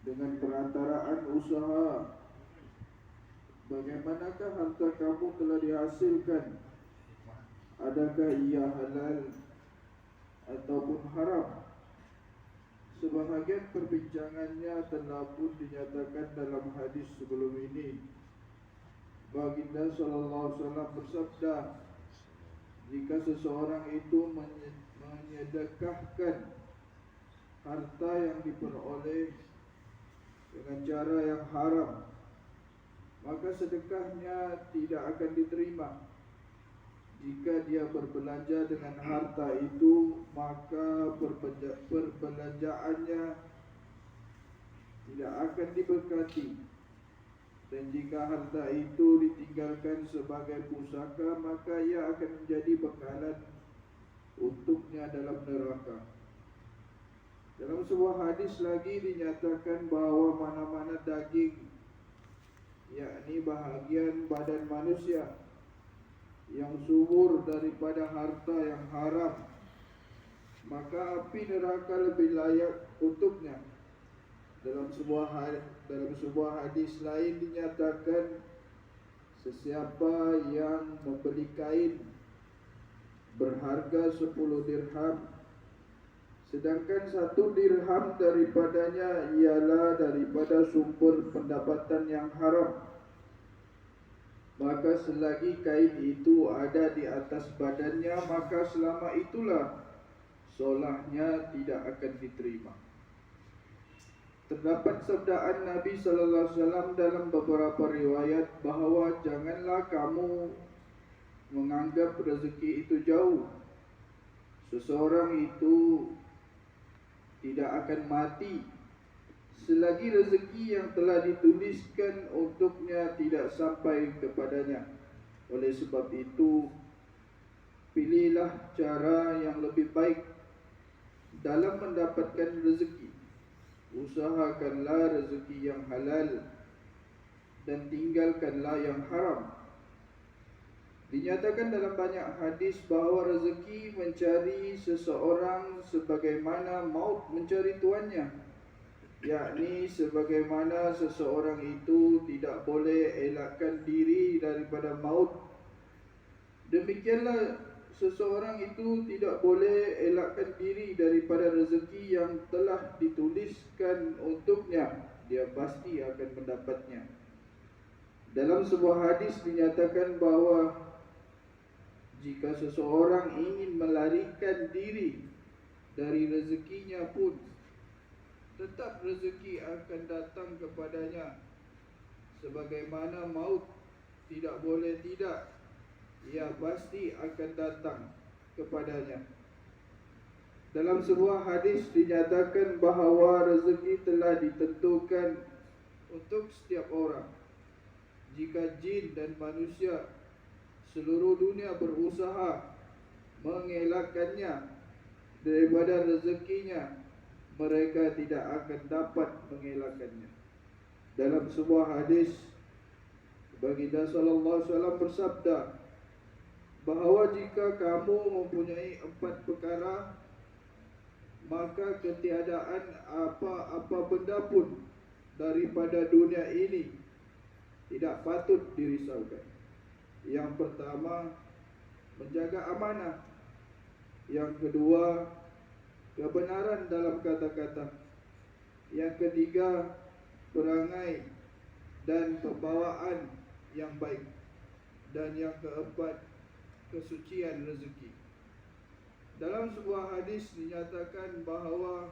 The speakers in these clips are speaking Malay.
dengan perantaraan usaha. Bagaimanakah harta kamu telah dihasilkan? Adakah ia halal ataupun haram? Sebahagian perbincangannya telah pun dinyatakan dalam hadis sebelum ini. Baginda sallallahu alaihi wasallam bersabda, jika seseorang itu menyedekahkan harta yang diperoleh dengan cara yang haram, maka sedekahnya tidak akan diterima. Jika dia berbelanja dengan harta itu, maka perbelanjaannya tidak akan diberkati. Dan jika harta itu ditinggalkan sebagai pusaka, maka ia akan menjadi bekalan untuknya dalam neraka. Dalam sebuah hadis lagi dinyatakan bahawa mana-mana daging, yakni bahagian badan manusia, yang subur daripada harta yang haram, maka api neraka lebih layak untuknya. Dalam sebuah hadis lain dinyatakan, sesiapa yang membeli kain berharga 10 dirham, sedangkan 1 dirham daripadanya ialah daripada sumber pendapatan yang haram, maka selagi kain itu ada di atas badannya, maka selama itulah solahnya tidak akan diterima. Terdapat sabdaan Nabi sallallahu alaihi wasallam dalam beberapa riwayat bahawa janganlah kamu menganggap rezeki itu jauh. Seseorang itu tidak akan mati selagi rezeki yang telah dituliskan untuknya tidak sampai kepadanya. Oleh sebab itu, pilihlah cara yang lebih baik dalam mendapatkan rezeki. Usahakanlah rezeki yang halal dan tinggalkanlah yang haram. Dinyatakan dalam banyak hadis bahawa rezeki mencari seseorang sebagaimana maut mencari tuannya, yakni sebagaimana seseorang itu tidak boleh elakkan diri daripada maut, demikianlah seseorang itu tidak boleh elakkan diri daripada rezeki yang telah dituliskan untuknya. Dia pasti akan mendapatnya. Dalam sebuah hadis dinyatakan bahawa jika seseorang ingin melarikan diri dari rezekinya pun, tetap rezeki akan datang kepadanya. Sebagaimana maut tidak boleh tidak, ia pasti akan datang kepadanya. Dalam sebuah hadis dinyatakan bahawa rezeki telah ditentukan untuk setiap orang. Jika jin dan manusia seluruh dunia berusaha mengelakkannya daripada rezekinya, mereka tidak akan dapat mengelakkannya. Dalam sebuah hadis, Baginda sallallahu alaihi wasallam bersabda bahawa jika kamu mempunyai 4 perkara, maka ketiadaan apa-apa benda pun daripada dunia ini tidak patut dirisaukan. Yang pertama, menjaga amanah. Yang kedua, kebenaran dalam kata-kata. Yang ketiga, perangai dan pembawaan yang baik. Dan yang keempat, kesucian rezeki. Dalam sebuah hadis dinyatakan bahawa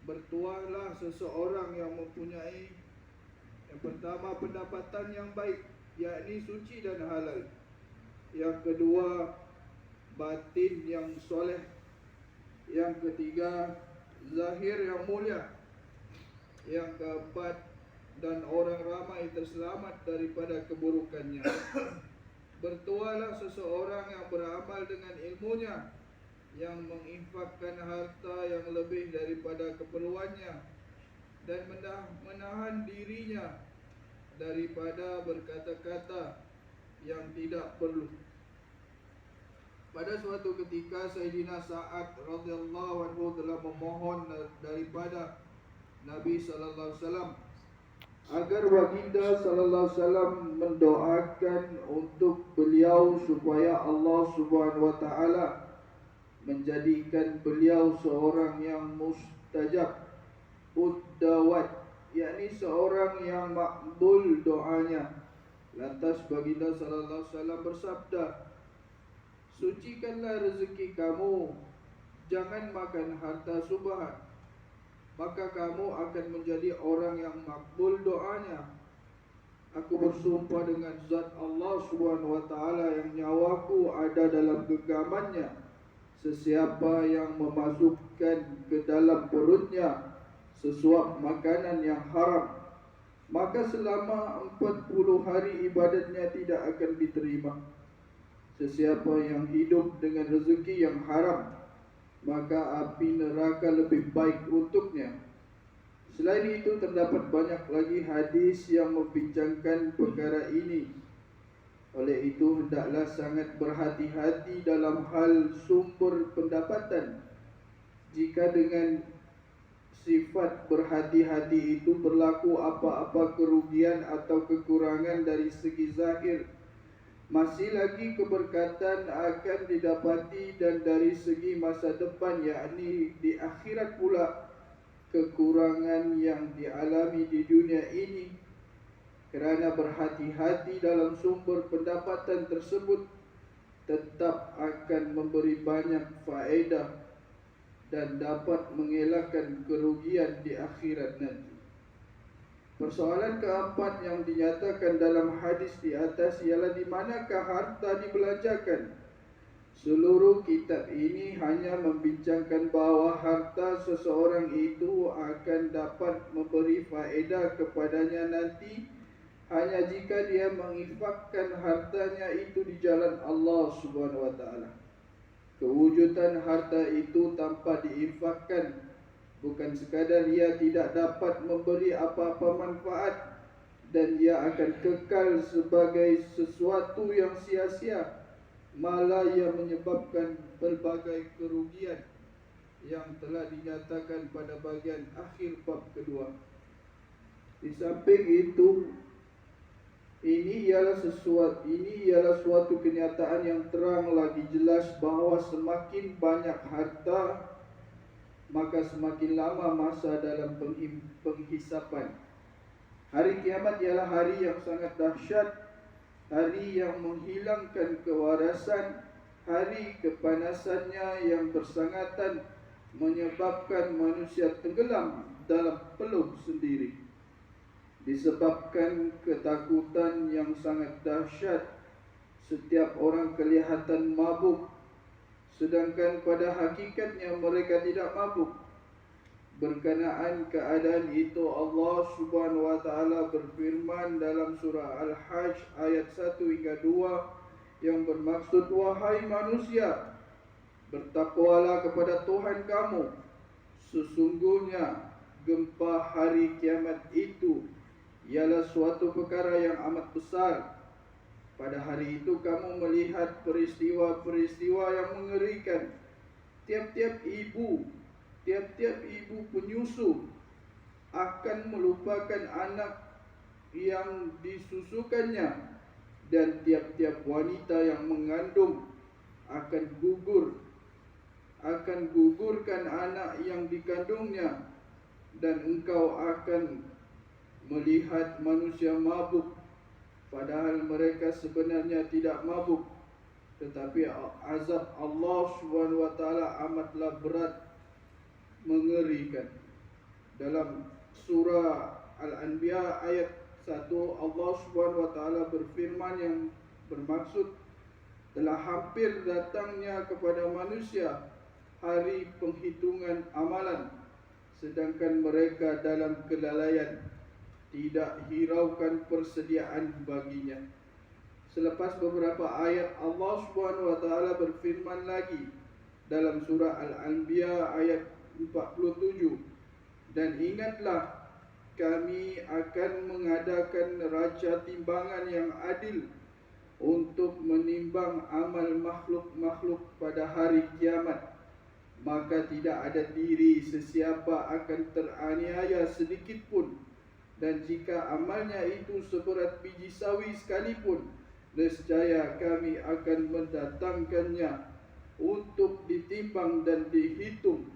bertuahlah seseorang yang mempunyai, yang pertama, pendapatan yang baik, yakni suci dan halal. Yang kedua, batin yang soleh. Yang ketiga, zahir yang mulia. Yang keempat, dan orang ramai terselamat daripada keburukannya. Bertuahlah seseorang yang beramal dengan ilmunya, yang menginfakkan harta yang lebih daripada keperluannya, dan menahan dirinya daripada berkata-kata yang tidak perlu. Pada suatu ketika Sayyidina Sa'ad radhiyallahu anhu telah memohon daripada Nabi sallallahu alaihi wasallam agar baginda sallallahu alaihi wasallam mendoakan untuk beliau supaya Allah Subhanahu wa taala menjadikan beliau seorang yang mustajab uddawat, yakni seorang yang makbul doanya. Lantas baginda sallallahu alaihi wasallam bersabda, sucikanlah rezeki kamu, jangan makan harta subhan, maka kamu akan menjadi orang yang makbul doanya. Aku bersumpah dengan zat Allah Subhanahu wa taala yang nyawaku ada dalam genggamannya, sesiapa yang memasukkan ke dalam perutnya sesuap makanan yang haram, maka selama 40 hari ibadatnya tidak akan diterima. Sesiapa yang hidup dengan rezeki yang haram, maka api neraka lebih baik untuknya. Selain itu terdapat banyak lagi hadis yang membincangkan perkara ini. Oleh itu hendaklah sangat berhati-hati dalam hal sumber pendapatan. Jika dengan sifat berhati-hati itu berlaku apa-apa kerugian atau kekurangan dari segi zahir, masih lagi keberkatan akan didapati, dan dari segi masa depan, yakni di akhirat pula, kekurangan yang dialami di dunia ini. Kerana berhati-hati dalam sumber pendapatan tersebut tetap akan memberi banyak faedah dan dapat mengelakkan kerugian di akhirat nanti. Persoalan keempat yang dinyatakan dalam hadis di atas ialah di manakah harta dibelanjakan. Seluruh kitab ini hanya membincangkan bahawa harta seseorang itu akan dapat memberi faedah kepadanya nanti hanya jika dia menginfakkan hartanya itu di jalan Allah Subhanahu wa taala. Kewujudan harta itu tanpa diinfakkan bukan sekadar ia tidak dapat memberi apa-apa manfaat, dan ia akan kekal sebagai sesuatu yang sia-sia, malah ia menyebabkan pelbagai kerugian yang telah dinyatakan pada bahagian akhir bab kedua. Di samping itu, ini ialah suatu kenyataan yang terang lagi jelas bahawa semakin banyak harta, maka semakin lama masa dalam penghisapan. Hari kiamat ialah hari yang sangat dahsyat, hari yang menghilangkan kewarasan, hari kepanasannya yang bersangatan menyebabkan manusia tenggelam dalam peluh sendiri. Disebabkan ketakutan yang sangat dahsyat, setiap orang kelihatan mabuk, sedangkan pada hakikatnya mereka tidak mabuk. Berkenaan keadaan itu, Allah Subhanahu wa taala berfirman dalam surah Al-Hajj ayat 1 hingga 2 yang bermaksud, wahai manusia, bertakwalah kepada Tuhan kamu. Sesungguhnya gempa hari kiamat itu ialah suatu perkara yang amat besar. Pada hari itu kamu melihat peristiwa-peristiwa yang mengerikan. Tiap-tiap ibu penyusu akan melupakan anak yang disusukannya, dan tiap-tiap wanita yang mengandung akan gugurkan anak yang dikandungnya, dan engkau akan melihat manusia mabuk padahal mereka sebenarnya tidak mabuk. Tetapi azab Allah Subhanahu wa taala amatlah berat, mengerikan. Dalam surah Al-Anbiya ayat 1, Allah Subhanahu wa taala berfirman yang bermaksud, telah hampir datangnya kepada manusia hari penghitungan amalan, sedangkan mereka dalam kelalaian, tidak hiraukan persediaan baginya. Selepas beberapa ayat, Allah Subhanahu wa taala berfirman lagi dalam surah Al-Anbiya ayat 47, dan ingatlah, kami akan mengadakan neraca timbangan yang adil untuk menimbang amal makhluk-makhluk pada hari kiamat. maka tidak ada diri sesiapa akan teraniaya sedikit pun. Dan jika amalnya itu seberat biji sawi sekalipun, nescaya kami akan mendatangkannya untuk ditimbang dan dihitung,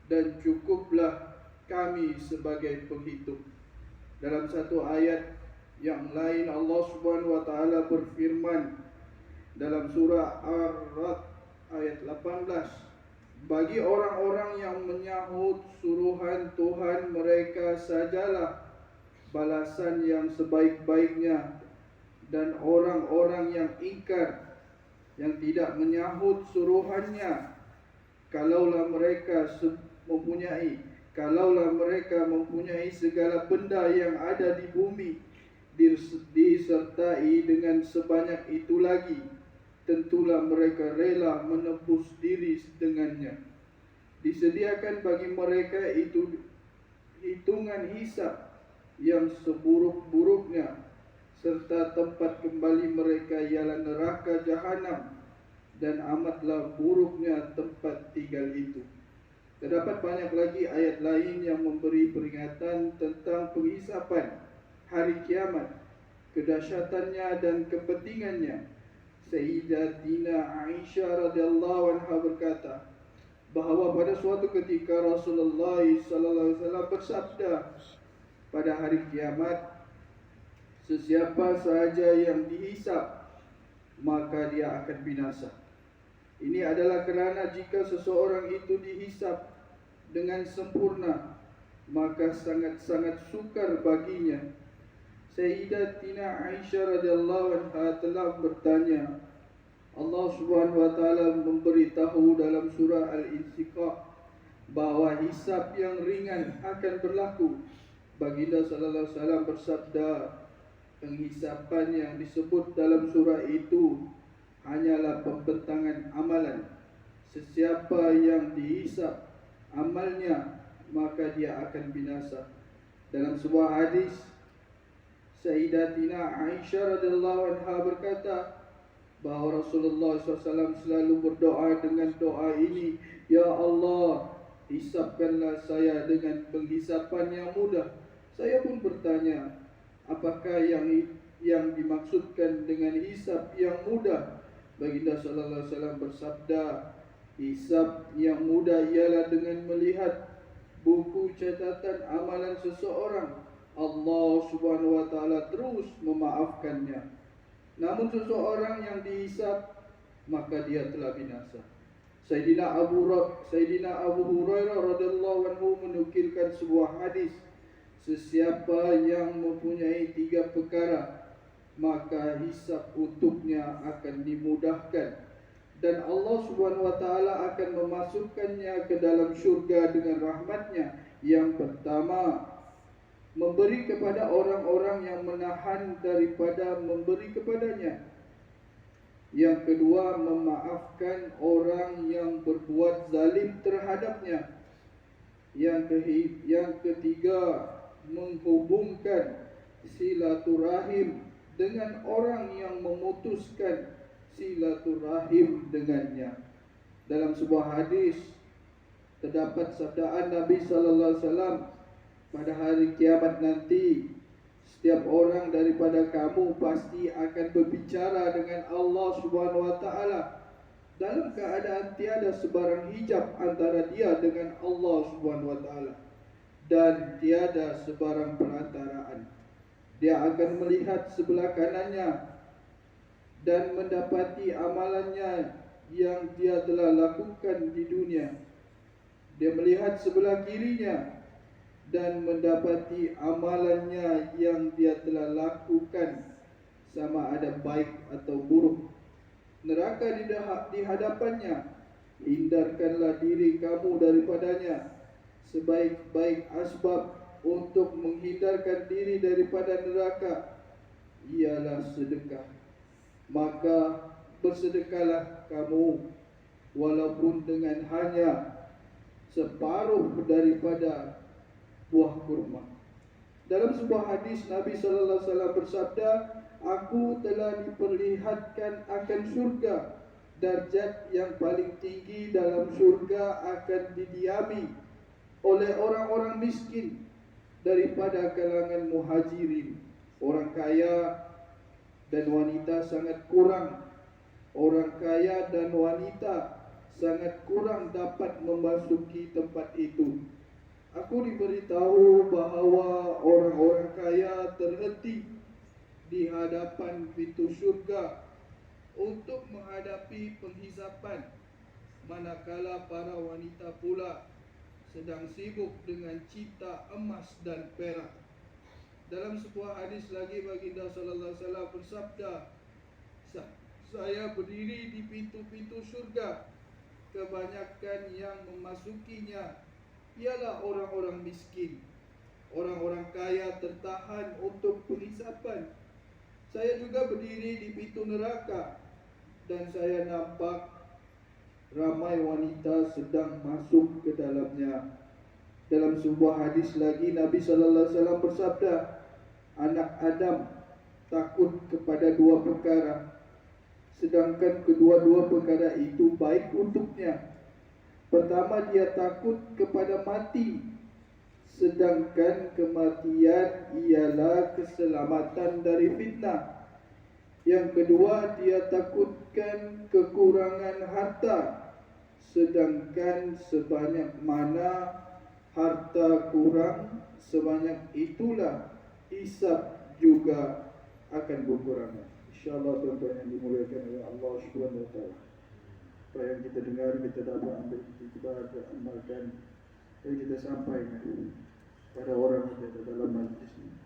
dan cukuplah kami sebagai penghitung. Dalam satu ayat yang lain Allah Subhanahu wa taala berfirman dalam surah Ar-Ra'd ayat 18, bagi orang-orang yang menyahut suruhan Tuhan mereka sajalah balasan yang sebaik-baiknya, dan orang-orang yang ingkar, yang tidak menyahut suruhannya, kalaulah mereka mempunyai segala benda yang ada di bumi, disertai dengan sebanyak itu lagi, tentulah mereka rela menebus diri dengannya. Disediakan bagi mereka itu hitungan hisab yang seburuk-buruknya, serta tempat kembali mereka ialah neraka jahanam, dan amatlah buruknya tempat tinggal itu. Terdapat banyak lagi ayat lain yang memberi peringatan tentang penghisapan hari kiamat, kedahsyatannya dan kepentingannya. Sayyidatina Aisyah radhiyallahu anha berkata bahawa pada suatu ketika Rasulullah sallallahu alaihi wasallam bersabda, pada hari kiamat sesiapa sahaja yang dihisab maka dia akan binasa. Ini adalah kerana jika seseorang itu dihisab dengan sempurna, maka sangat-sangat sukar baginya. Sayyidatina Aisyah radhiyallahu anha telah bertanya, Allah Subhanahu wa taala memberitahu dalam surah Al-Insyiqaq bahawa hisab yang ringan akan berlaku. Baginda sallallahu alaihi wasallam bersabda, penghisapan yang disebut dalam surah itu hanyalah pembentangan amalan. Sesiapa yang dihisab amalnya, maka dia akan binasa. Dalam sebuah hadis, Sayyidatina Aisyah radhiyallahu anha berkata bahawa Rasulullah SAW selalu berdoa dengan doa ini, Ya Allah, hisabkanlah saya dengan penghisapan yang mudah. Saya pun bertanya, apakah yang dimaksudkan dengan hisab yang mudah? Baginda sallallahu alaihi wasallam bersabda, hisab yang mudah ialah dengan melihat buku catatan amalan seseorang. Allah Subhanahu wa taala terus memaafkannya. Namun seseorang yang dihisab, maka dia telah binasa. Sayyidina Abu Hurairah radhiyallahu anhu menukilkan sebuah hadis, sesiapa yang mempunyai 3 perkara, maka hisab untuknya akan dimudahkan, dan Allah Subhanahu wa taala akan memasukkannya ke dalam syurga dengan rahmatnya. Yang pertama, memberi kepada orang-orang yang menahan daripada memberi kepadanya. Yang kedua, memaafkan orang yang berbuat zalim terhadapnya. Yang ketiga, menghubungkan silaturahim dengan orang yang memutuskan silaturahim dengannya. Dalam sebuah hadis terdapat sabdaan Nabi sallallahu alaihi wasallam, pada hari kiamat nanti setiap orang daripada kamu pasti akan berbicara dengan Allah Subhanahu wa taala dalam keadaan tiada sebarang hijab antara dia dengan Allah Subhanahu wa taala, dan tiada sebarang perantaraan. Dia akan melihat sebelah kanannya dan mendapati amalannya yang dia telah lakukan di dunia. Dia melihat sebelah kirinya dan mendapati amalannya yang dia telah lakukan, sama ada baik atau buruk. Neraka di hadapannya, hindarkanlah diri kamu daripadanya. Sebaik-baik asbab untuk menghindarkan diri daripada neraka ialah sedekah. Maka bersedekahlah kamu, walaupun dengan hanya separuh daripada buah kurma. Dalam sebuah hadis Nabi sallallahu alaihi wasallam bersabda, aku telah diperlihatkan akan surga darjat yang paling tinggi dalam surga akan didiami oleh orang-orang miskin daripada kalangan muhajirin. Orang kaya dan wanita sangat kurang. Orang kaya dan wanita sangat kurang dapat memasuki tempat itu. Aku diberitahu bahawa orang-orang kaya terhenti di hadapan pintu syurga untuk menghadapi penghisapan, manakala para wanita pula sedang sibuk dengan cita emas dan perak. Dalam sebuah hadis lagi, baginda sallallahu alaihi wasallam bersabda, saya berdiri di pintu-pintu syurga, kebanyakan yang memasukinya ialah orang-orang miskin. Orang-orang kaya tertahan untuk penghisapan. Saya juga berdiri di pintu neraka dan saya nampak ramai wanita sedang masuk ke dalamnya. Dalam sebuah hadis lagi, Nabi sallallahu alaihi wasallam bersabda, anak Adam takut kepada dua perkara, sedangkan kedua-dua perkara itu baik untuknya. Pertama, dia takut kepada mati, sedangkan kematian ialah keselamatan dari fitnah. Yang kedua, dia takutkan kekurangan harta, sedangkan sebanyak mana harta kurang, sebanyak itulah hisab juga akan berkurang. InsyaAllah tuan-tuan yang dimuliakan oleh Allah Subhanahu Wa Taala, apa yang kita dengar kita dapat ambil kita amalkan dan kita sampaikan pada orang yang ada dalam majlis ini.